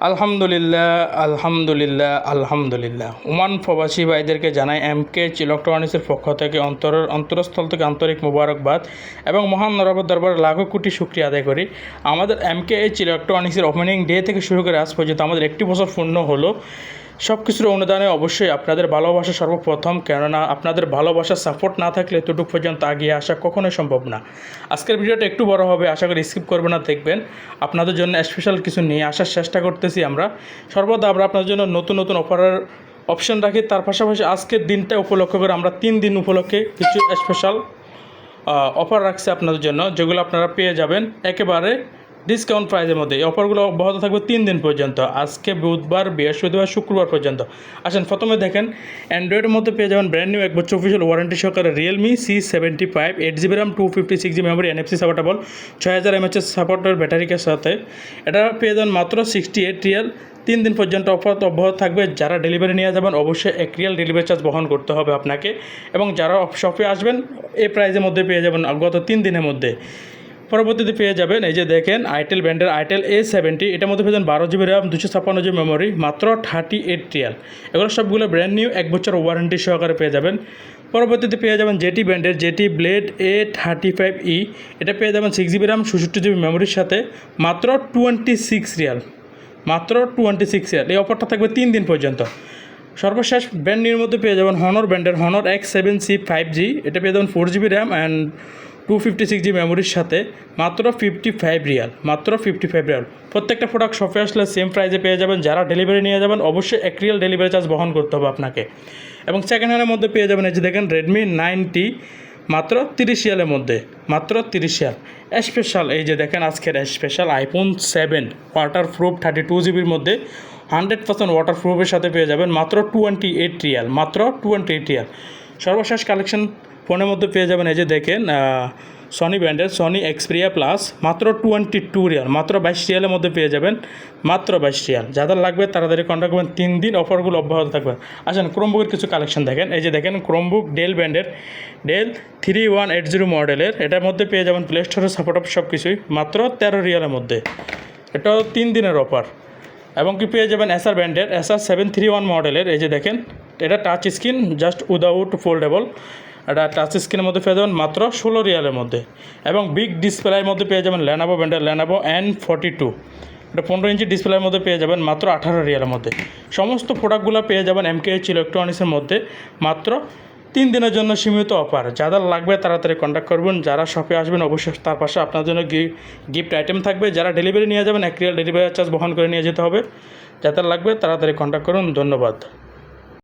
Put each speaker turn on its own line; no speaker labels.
আলহামদুলিল্লাহ আলহামদুলিল্লাহ আলহামদুলিল্লাহ। ওমান প্রবাসী ভাইদেরকে জানাই এমকেএইচ ইলেকট্রনিক্সের পক্ষ থেকে অন্তরস্থল থেকে আন্তরিক মোবারকবাদ এবং মহান নরবত দরবারে লাখো কোটি শুকরিয়া আদায় করি। আমাদের এমকেএইচ ইলেকট্রনিক্সের ওপেনিং ডে থেকে শুরু করে আজ পর্যন্ত আমাদের 1 বছর পূর্ণ হলো। সব কিছুর অনুদানে অবশ্যই আপনাদের ভালোবাসা সর্বপ্রথম, কেননা আপনাদের ভালোবাসা সাপোর্ট না থাকলে এতটুকু পর্যন্ত আগিয়ে আসা কখনোই সম্ভব না। আজকের ভিডিওটা একটু বড় হবে, আশা করি স্কিপ করবেন না, দেখবেন। আপনাদের জন্য স্পেশাল কিছু নিয়ে আসার চেষ্টা করতেছি আমরা। সর্বদা আমরা আপনাদের জন্য নতুন নতুন অফারের অপশন রাখি। তার পাশাপাশি আজকের দিনটা উপলক্ষ করে আমরা 3 দিন উপলক্ষে কিছু স্পেশাল অফার রাখছি আপনাদের জন্য, যেগুলো আপনারা পেয়ে যাবেন একেবারে ডিসকাউন্ট প্রাইজের মধ্যে। এই অফারগুলো অব্যাহত থাকবে 3 দিন পর্যন্ত, আজকে বুধবার, বৃহস্পতিবার, শুক্রবার পর্যন্ত। আসেন, প্রথমে দেখেন, অ্যান্ড্রয়েডের মধ্যে পেয়ে যাবেন ব্র্যান্ড নিউ 1 বছর অফিসিয়াল ওয়ারেন্টি সহকারে Realme C75 8GB RAM 256GB memory NFC supportable 6000 mAh সাপোর্টের ব্যাটারিকের সাথে। এটা পেয়ে যাবেন মাত্র 68 রিয়াল। 3 দিন পর্যন্ত অফার অব্যাহত থাকবে। যারা ডেলিভারি নিয়ে যাবেন অবশ্যই 1 রিয়াল ডেলিভারি চার্জ বহন করতে হবে আপনাকে, এবং যারা শপে আসবেন এই প্রাইজের মধ্যে পেয়ে যাবেন গত 3 দিনের মধ্যে। পরবর্তীতে পেয়ে যাবেন এই যে দেখেন আইটেল ব্র্যান্ডের আইটেল A70, এটার মধ্যে পেয়ে যাবেন 12GB RAM 256GB মেমোরি মাত্র 38 রিয়াল। এগুলো সবগুলো ব্র্যান্ড নিউ 1 বছর ওয়ারেন্টি সহকারে পেয়ে যাবেন। পরবর্তীতে পেয়ে যাবেন জেটি ব্র্যান্ডের জেটি ব্লেড A35E, এটা পেয়ে যাবেন 6GB RAM 64GB মেমোরির সাথে মাত্র 26 রিয়াল, মাত্র 26 রিয়াল। এই অফারটা থাকবে 3 দিন পর্যন্ত। সর্বশেষ ব্র্যান্ড নিউর মধ্যে পেয়ে যাবেন হনর ব্র্যান্ডের হনর X7C 5G, এটা পেয়ে যাবেন 4GB RAM অ্যান্ড 256GB মেমোরির সাথে মাত্র 55 রিয়াল, মাত্র 55 রিয়াল। প্রত্যেকটা প্রোডাক্ট শপে আসলে সেম প্রাইসে পেয়ে যাবেন। যারা ডেলিভারি নিয়ে যাবেন অবশ্যই 1 রিয়াল ডেলিভারি চার্জ বহন করতে হবে আপনাকে। এবং সেকেন্ড হ্যান্ডের মধ্যে পেয়ে যাবেন এই যে দেখেন Redmi 9T মাত্র 30 রিয়ালের মধ্যে, মাত্র 30 রিয়াল। স্পেশাল এই যে দেখেন আজকের স্পেশাল iPhone 7 ওয়াটার প্রুফ 32GBর মধ্যে 100% ওয়াটার প্রুফের সাথে পেয়ে যাবেন মাত্র 28 রিয়াল, মাত্র 28 রিয়াল। সর্বশেষ কালেকশন ফোনের মধ্যে পেয়ে যাবেন এই যে দেখেন সনি ব্র্যান্ডের সনি এক্সপিরিয়া প্লাস মাত্র 22 রিয়াল, মাত্র 22 রিয়ালের মধ্যে পেয়ে যাবেন, মাত্র 22 রিয়াল। যাদের লাগবে তাড়াতাড়ি কন্ট্যাক্ট করবেন, 3 দিন অফারগুলো অব্যাহত থাকবে। আসেন ক্রোমবুকের কিছু কালেকশন দেখেন। এই যে দেখেন ক্রোমবুক ডেল ব্র্যান্ডের ডেল 3180 মডেলের, এটার মধ্যে পেয়ে যাবেন প্লে স্টোরের সাপোর্ট অফ সব কিছুই মাত্র 13 রিয়ালের মধ্যে। এটাও 3 দিনের অফার। এবং কি পেয়ে যাবেন এসআর ব্র্যান্ডের এসআর 731 মডেলের, এই যে দেখেন এটা touch screen just without foldable, এটা টাচ স্ক্রিনের মধ্যে পেয়ে যাবেন মাত্র 16 রিয়ালের মধ্যে। এবং বিগ ডিসপ্লের মধ্যে পেয়ে যাবেন লেনোভো ব্র্যান্ডের লেনোভো N42, এটা 15 ইঞ্চি ডিসপ্লের মধ্যে পেয়ে যাবেন মাত্র 18 রিয়ালের মধ্যে। সমস্ত প্রোডাক্টগুলো পেয়ে যাবেন এমকেএইচ ইলেকট্রনিক্সের মধ্যে মাত্র 3 দিনের জন্য সীমিত অফার। যাদের লাগবে তাড়াতাড়ি কন্ট্যাক্ট করবেন। যারা শপে আসবেন অবশ্যই তার পাশে আপনার জন্য গিফট আইটেম থাকবে। যারা ডেলিভারি নিয়ে যাবেন 1 রিয়াল ডেলিভারি চার্জ বহন করে নিয়ে যেতে হবে। যাদের লাগবে তাড়াতাড়ি কন্ট্যাক্ট করুন। ধন্যবাদ।